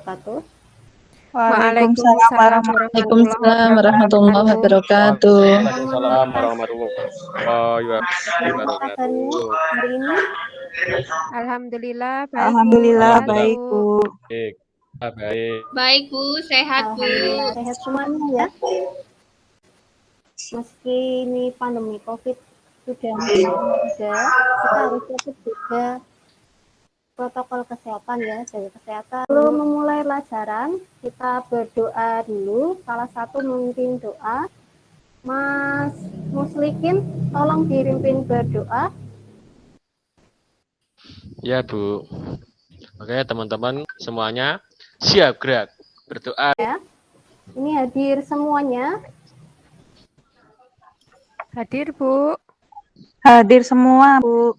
wabarakatuh. Waalaikumsalam warahmatullahi wabarakatuh. Waalaikumsalam warahmatullahi Gimana wabarakatuh. kabarnya hari ini? Alhamdulillah baik. Alhamdulillah Bu. baik, Bu. Baik. Baik. Baik, Bu. Sehat, Bu. Alhamdulillah sehat semuanya ya. Meski ini pandemi COVID sudah kita harus tetap juga protokol kesehatan ya, jaga kesehatan. Sebelum memulai pelajaran, kita berdoa dulu. Salah satu memimpin doa, Mas Muslikin, tolong dirimpin berdoa. Ya, Bu. Oke, teman-teman semuanya siap gerak berdoa. Ya. Ini hadir semuanya. Hadir, Bu. Hadir semua, Bu.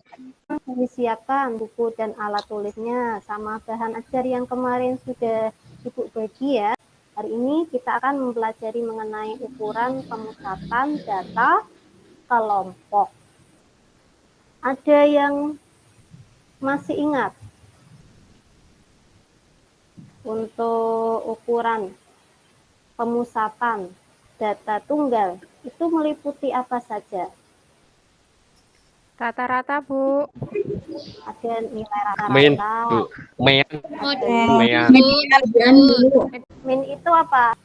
Disiapkan buku dan alat tulisnya sama bahan ajar yang kemarin sudah Ibu bagi ya. Hari ini kita akan mempelajari mengenai ukuran pemusatan data kelompok. Ada yang masih ingat untuk ukuran pemusatan data tunggal itu meliputi apa saja? Rata-rata, Bu. Ada nilai Min, rata-rata. Bu. Min. Min itu apa?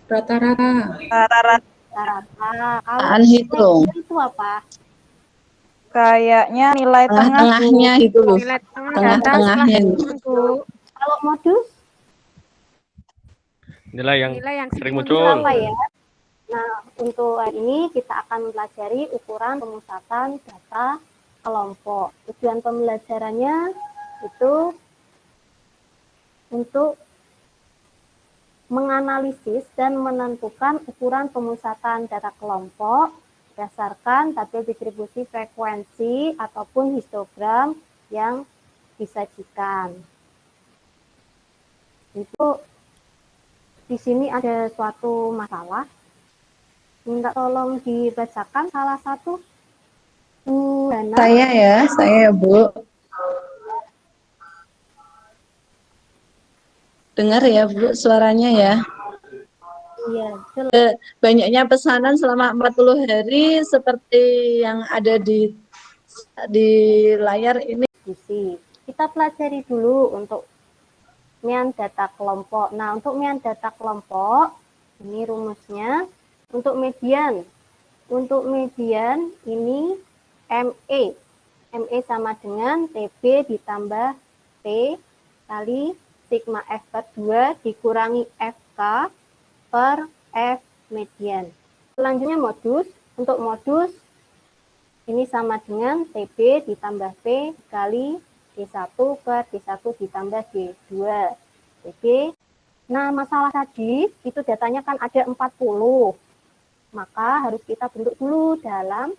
Rata-rata. Rata-rata. Kalau Hitung. itu apa? Kayaknya nilai Tengah-tengahnya Bu. itu loh. Nilai tengah Tengah-tengahnya. Bu. Kalau modus? Nilai yang sering muncul. Apa ya? Nah, untuk hari ini kita akan mempelajari ukuran pemusatan data kelompok. Tujuan pembelajarannya itu untuk menganalisis dan menentukan ukuran pemusatan data kelompok berdasarkan tabel distribusi frekuensi ataupun histogram yang disajikan. Itu di sini ada suatu masalah. Minta tolong dibacakan salah satu. Saya Bu. Dengar ya Bu suaranya ya. Iya, Banyaknya pesanan selama 40 hari seperti yang ada di layar ini. Kita pelajari dulu untuk mian data kelompok. Nah, untuk mian data kelompok, ini rumusnya. Untuk median ini ME. ME sama dengan TB ditambah T kali sigma F per 2 dikurangi FK per F median. Selanjutnya modus. Untuk modus, ini sama dengan TB ditambah P kali D1 per D1 ditambah D2. TB. Nah, masalah tadi, itu datanya kan ada 40. Maka harus kita bentuk dulu dalam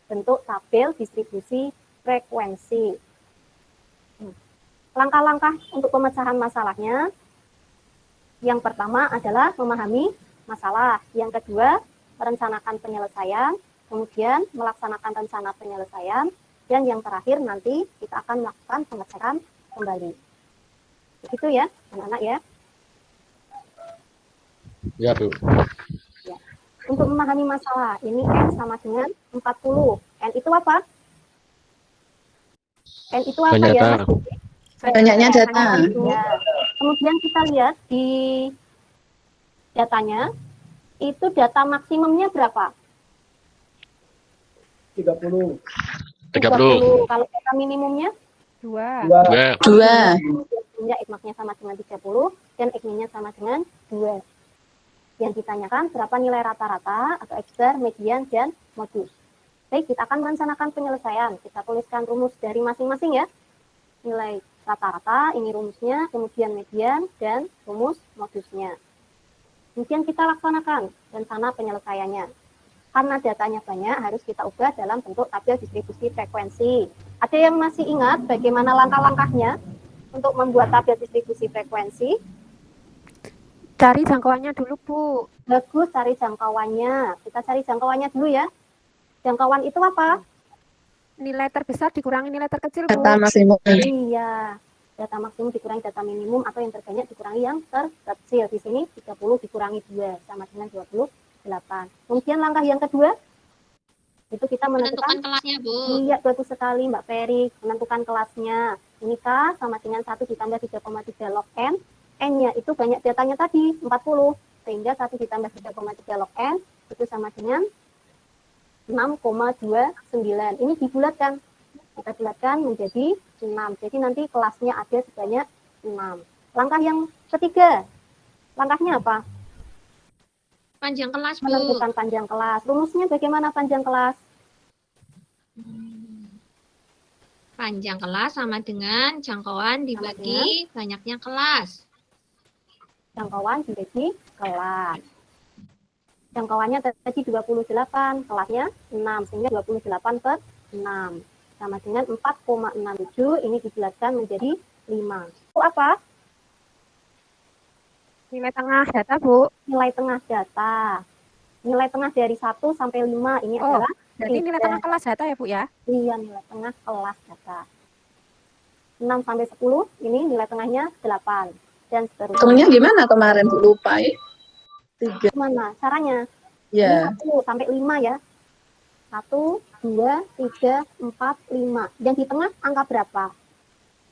bentuk tabel distribusi frekuensi. Langkah-langkah untuk pemecahan masalahnya. Yang pertama adalah memahami masalah. Yang kedua, merencanakan penyelesaian. Kemudian melaksanakan rencana penyelesaian. Dan yang terakhir nanti kita akan melakukan pengecekan kembali. Begitu ya, anak-anak ya. Ya, Bu. Ya. Untuk memahami masalah, ini N sama dengan 40. N itu apa? N itu apa Banyak ya? data. Banyaknya data. Ya. Kemudian kita lihat di datanya, itu data maksimumnya berapa? 30. Kalau data minimumnya? 2. Ya, X-nya sama dengan 30 dan X-nya sama dengan 2. Yang ditanyakan berapa nilai rata-rata atau X-bar, median, dan modus. Baik, kita akan merencanakan penyelesaian. Kita tuliskan rumus dari masing-masing ya. Nilai rata-rata, ini rumusnya, kemudian median, dan rumus modusnya. Kemudian kita laksanakan rencana penyelesaiannya. Karena datanya banyak, harus kita ubah dalam bentuk tabel distribusi frekuensi. Ada yang masih ingat bagaimana langkah-langkahnya untuk membuat tabel distribusi frekuensi? Cari jangkauannya dulu, Bu. Bagus, cari jangkauannya. Kita cari jangkauannya dulu ya. Jangkauan itu apa? Nilai terbesar dikurangi nilai terkecil, Bu. Data maksimum. Iya. Data maksimum dikurangi data minimum atau yang terbanyak dikurangi yang terkecil. Di sini 30 dikurangi 2 sama dengan 28. Kemudian langkah yang kedua, itu kita menentukan kelasnya, Bu. Iya, bagus sekali Mbak Ferry. Menentukan kelasnya. Ini K sama dengan 1 ditambah 3,3 log N. N-nya itu banyak datanya tadi, 40. Sehingga 1 ditambah 3,3 log N itu sama dengan 6,29. Ini dibulatkan. Kita bulatkan menjadi 6. Jadi nanti kelasnya ada sebanyak 6. Langkah yang ketiga. Langkahnya apa? Panjang kelas, Bu. Menentukan panjang kelas. Rumusnya bagaimana panjang kelas? Panjang kelas sama dengan jangkauan dibagi banyaknya kelas. Jangkauan dibagi kelas. Jangkauannya tadi 28, kelasnya 6, sehingga 28 per 6. Sama dengan 4,67, ini dijelaskan menjadi 5. Itu apa? Nilai tengah data, Bu. Nilai tengah data. Nilai tengah dari 1 sampai 5, ini Oh, adalah Berarti nilai tengah kelas data ya, Bu ya? iya, nilai tengah kelas data. 6 sampai 10, ini nilai tengahnya 8. Dan seterusnya. Hitungnya gimana kemarin Bu? Lupa ya. 3. Gimana caranya? Ya. Ini 1 sampai 5 ya. 1, 2, 3, 4, 5. Dan di tengah angka berapa?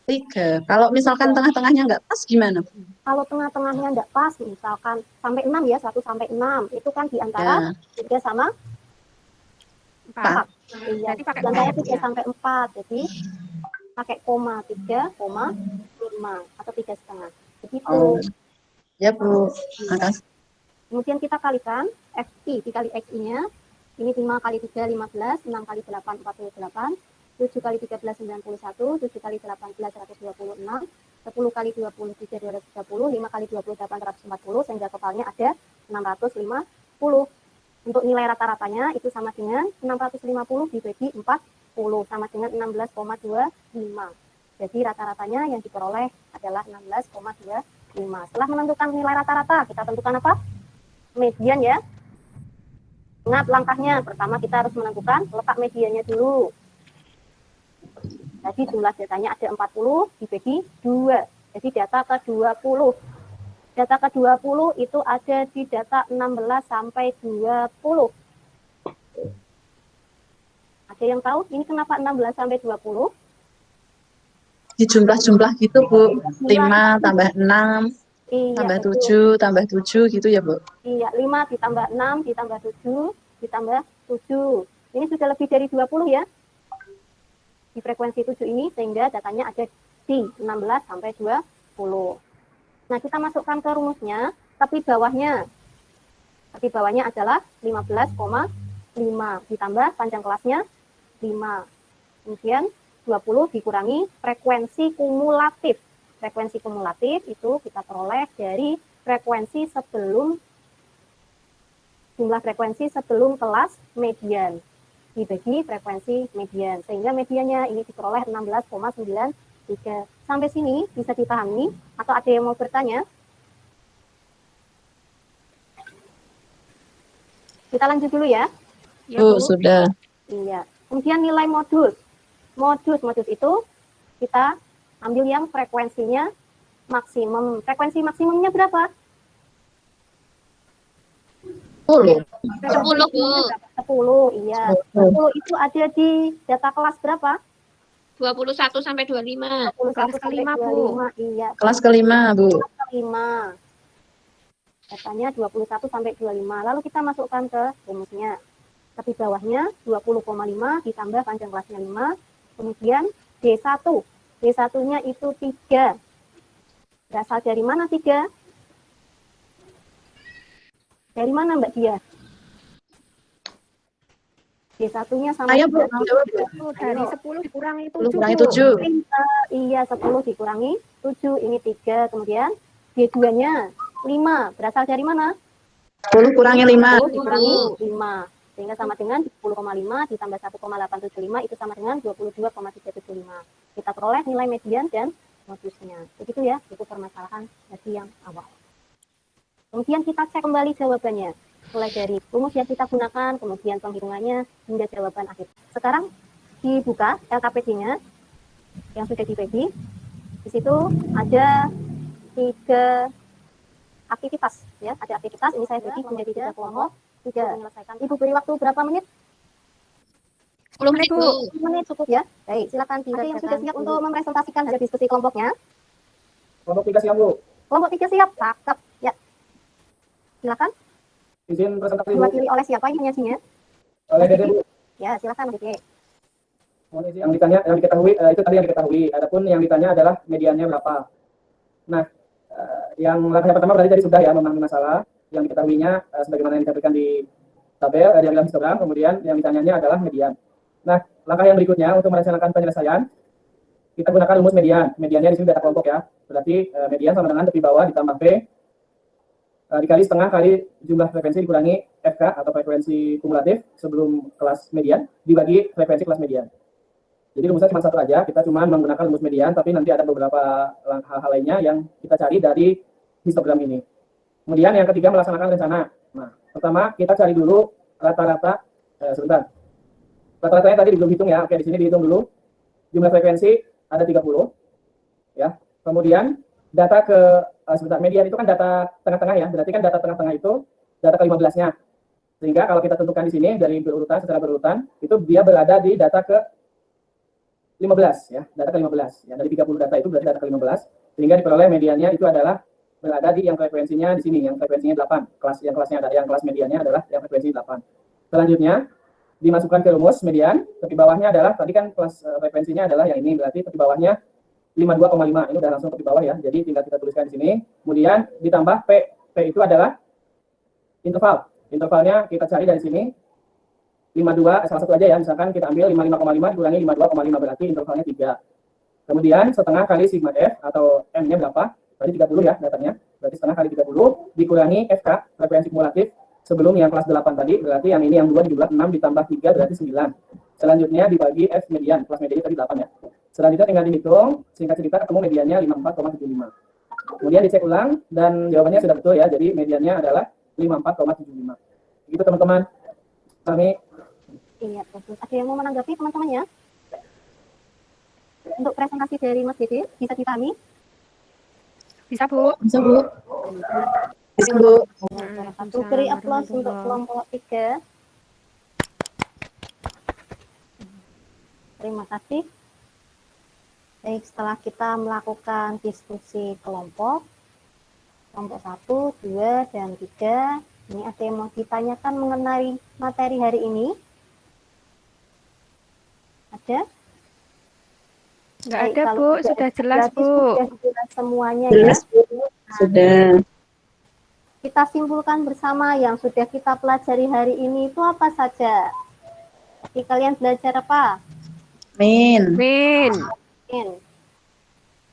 3. Kalau misalkan tengah-tengahnya nggak pas gimana, Bu? Kalau tengah-tengahnya nggak pas, misalkan sampai 6 ya, 1 sampai 6. Itu kan di antara 3 sama 4. Iya, Berarti pakai di antara koma, 3 ya? sampai 4. Jadi pakai koma 3,5 atau 3,5. Begitu. Oh. Ya, Bu. Makasih. Kemudian kita kalikan FI dikali XI-nya. Ini 5 kali 3, 15, 6 kali 8, 48, 7 kali 13, 91, 7 kali 18, 126, 10 kali 23, 230, 5 kali 28, 140, sehingga totalnya ada 650. Untuk nilai rata-ratanya itu sama dengan 650 dibagi 40, sama dengan 16,25. Jadi rata-ratanya yang diperoleh adalah 16,25. Setelah menentukan nilai rata-rata, kita tentukan apa? Median ya. Ingat langkahnya, pertama kita harus menentukan letak mediannya dulu. Jadi jumlah datanya ada 40 dibagi 2. Jadi data ke-20. Data ke-20 itu ada di data 16 sampai 20. Ada yang tahu ini kenapa 16 sampai 20? Di jumlah-jumlah gitu, Bu. 5 tambah 6 Iya, tambah betul. 7 tambah 7 gitu ya, Bu? Iya, 5 ditambah 6 ditambah 7 ditambah 7. Ini sudah lebih dari 20 ya. Di frekuensi 7 ini sehingga datanya ada di 16 sampai 20. Nah, kita masukkan ke rumusnya, tapi bawahnya adalah 15,5 ditambah panjang kelasnya 5. Kemudian 20 dikurangi frekuensi kumulatif. Frekuensi kumulatif itu kita peroleh dari frekuensi sebelum jumlah frekuensi sebelum kelas median dibagi frekuensi median, sehingga mediannya ini diperoleh 16,93. Sampai sini bisa dipahami atau ada yang mau bertanya? Kita lanjut dulu ya. Ya, Bu, Bu. sudah. Iya. Kemudian nilai modus. Modus itu kita ambil yang frekuensinya maksimum. Frekuensi maksimumnya berapa? 10. 10, Bu. 10, iya. 10 itu ada di data kelas berapa? 21 sampai 25. 21 Kelas sampai kelima, Bu. 25, iya. Kelas ke-5, Bu. Kelima. Datanya 21 sampai 25. Lalu kita masukkan ke rumusnya. Tapi bawahnya 20,5 ditambah panjang kelasnya 5. Kemudian D1. D1-nya itu 3. Berasal dari mana 3? Dari mana Mbak Dia? D1-nya sama Ayo, Bu. Dari 10 dikurangi 10 7, kurangi Bu. 7. Iya, 10 dikurangi 7. Ini 3. Kemudian D2-nya 5. Berasal dari mana? 10 kurangi 5. 10 dikurangi 5. Sehingga sama dengan 10,5 ditambah 1,875 itu sama dengan 22,375. Kita peroleh nilai median dan modusnya. Begitu ya, itu permasalahan dari yang awal. Kemudian kita cek kembali jawabannya. Mulai dari rumus yang kita gunakan, kemudian penghitungannya, hingga jawaban akhir. Sekarang dibuka LKPD-nya yang sudah dibagi. Di situ ada 3 aktivitas, ya. Ada aktivitas, ini saya bagi menjadi 3 kelompok. 3 menyelesaikan. Ibu beri waktu berapa menit? 10 menit, Bu. 10 menit cukup ya. Baik, silakan ada yang sudah siap untuk mempresentasikan hasil diskusi kelompoknya. Kelompok 3 siap, Bu. Kelompok 3 siap, cakep. Ya. Silakan. Izin presentasi, Bu. Diwakili oleh siapa ini nyajinya? Oleh Dede, Bu. Ya, silakan Dede. Mohon izin. Yang diketahui, itu tadi yang diketahui. Adapun yang ditanya adalah mediannya berapa. Nah, yang langkah pertama berarti tadi sudah ya, memahami masalah. Yang diketahuinya, sebagaimana yang ditampilkan di tabel, di dalam histogram. Kemudian yang ditanyanya adalah median. Nah, langkah yang berikutnya untuk merencanakan penyelesaian, kita gunakan rumus median. Mediannya di sini data kelompok ya. Berarti median sama dengan tepi bawah ditambah P dikali setengah kali jumlah frekuensi dikurangi FK atau frekuensi kumulatif sebelum kelas median dibagi frekuensi kelas median. Jadi rumusnya cuma satu aja, kita cuma menggunakan rumus median, tapi nanti ada beberapa hal-hal lainnya yang kita cari dari histogram ini. Kemudian yang ketiga melaksanakan rencana. Nah, pertama kita cari dulu rata-rata, sebentar. Rata-ratanya tadi belum hitung ya. Oke, di sini dihitung dulu. Jumlah frekuensi ada 30. Ya. Kemudian data sebentar, median itu kan data tengah-tengah ya. Berarti kan data tengah-tengah itu data ke-15-nya. Sehingga kalau kita tentukan di sini dari berurutan secara berurutan, itu dia berada di data ke-15 ya. Data ke-15. Ya, dari 30 data itu berarti data ke-15. Sehingga diperoleh mediannya itu adalah berada di yang frekuensinya di sini, yang frekuensinya 8. Yang kelas mediannya adalah yang frekuensi 8. Selanjutnya dimasukkan ke rumus median, tepi bawahnya adalah tadi kan kelas frekuensinya adalah yang ini, berarti tepi bawahnya 52,5. Ini udah langsung tepi bawah ya. Jadi tinggal kita tuliskan di sini. Kemudian ditambah P. P itu adalah interval. Intervalnya kita cari dari sini. 52 salah satu aja ya. Misalkan kita ambil 55,5 dikurangi 52,5 berarti intervalnya 3. Kemudian setengah kali sigma F atau M-nya berapa? Tadi 30 ya datanya. Berarti setengah kali 30 dikurangi FK frekuensi kumulatif sebelum yang kelas 8 tadi, berarti yang ini yang 2 dijumlah 6 ditambah 3 berarti 9. Selanjutnya dibagi F median, kelas mediannya tadi 8 ya. Selanjutnya tinggal dihitung, singkat cerita ketemu mediannya 54,75. Kemudian dicek ulang dan jawabannya sudah betul ya, jadi mediannya adalah 54,75. Gitu teman-teman. Kami Iya, bagus. Ada yang mau menanggapi teman-teman ya? Untuk presentasi dari Mas Dede, bisa dipahami? Bisa, Bu. Bisa, Bu. Bisa, Bu. Satu beri aplaus untuk kelompok 3. Terima kasih. Baik, setelah kita melakukan diskusi kelompok 1, 2, dan 3, ini ada yang mau ditanyakan mengenai materi hari ini? Ada? Nggak Baik, ada, kalau Bu. tidak Sudah jelas, berarti Bu. Sudah jelas semuanya Jelas, ya. Bu. Sudah. Kita simpulkan bersama yang sudah kita pelajari hari ini itu apa saja? Jadi kalian belajar apa? Min. Min. Min.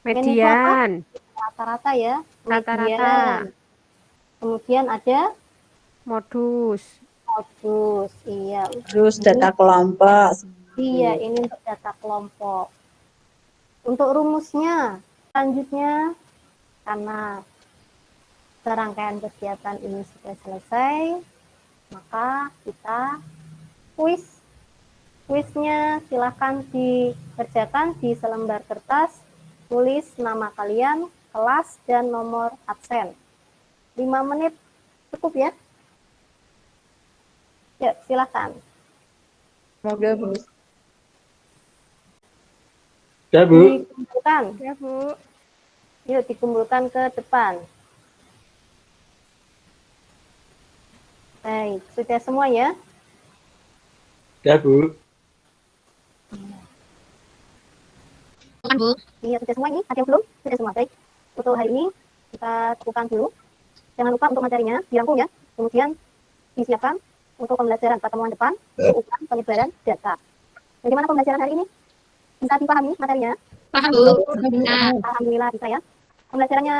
Median. Rata-rata ya. Rata-rata. Median. Kemudian ada Modus. modus. Iya. Terus data kelompok. Iya, ini untuk data kelompok. Untuk rumusnya, selanjutnya karena serangkaian kegiatan ini sudah selesai, maka kita kuis. Kuisnya silahkan dikerjakan di selembar kertas, tulis nama kalian, kelas, dan nomor absen. 5 menit cukup ya? Ya, silakan. Semoga, Bu. Ya, Bu. Dikumpulkan. Ya, Bu. Yuk, dikumpulkan ke depan. Baik, sudah semua ya? Ya, Bu. Kan, Bu. Iya, sudah semua ini? Ada yang belum? Sudah semua, baik. Untuk hari ini, kita cukupkan dulu. Jangan lupa untuk materinya, dirangkum ya. Kemudian, disiapkan untuk pembelajaran pertemuan depan, urutan penyebaran data. Bagaimana pembelajaran hari ini? Bisa dipahami materinya? Paham, Bu. Nah, Alhamdulillah bisa ya. Pembelajarannya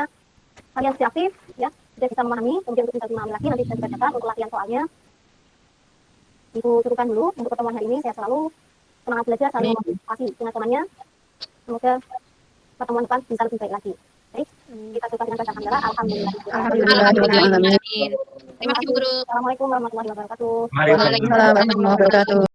kalian sudah aktif, ya. Sudah bisa memahami, kemudian untuk bisa memahami lagi, nanti bisa dikerjakan untuk latihan soalnya. Ibu cukupkan dulu untuk pertemuan hari ini. Saya selalu semangat belajar, selalu memotivasi teman-temannya. Semoga pertemuan depan bisa lebih baik lagi. Baik, kita cukupkan dengan bacaan hamdalah. Alhamdulillah. alhamdulillah. Terima kasih, Bu Guru. Assalamualaikum warahmatullahi wabarakatuh. Waalaikumsalam warahmatullahi wabarakatuh.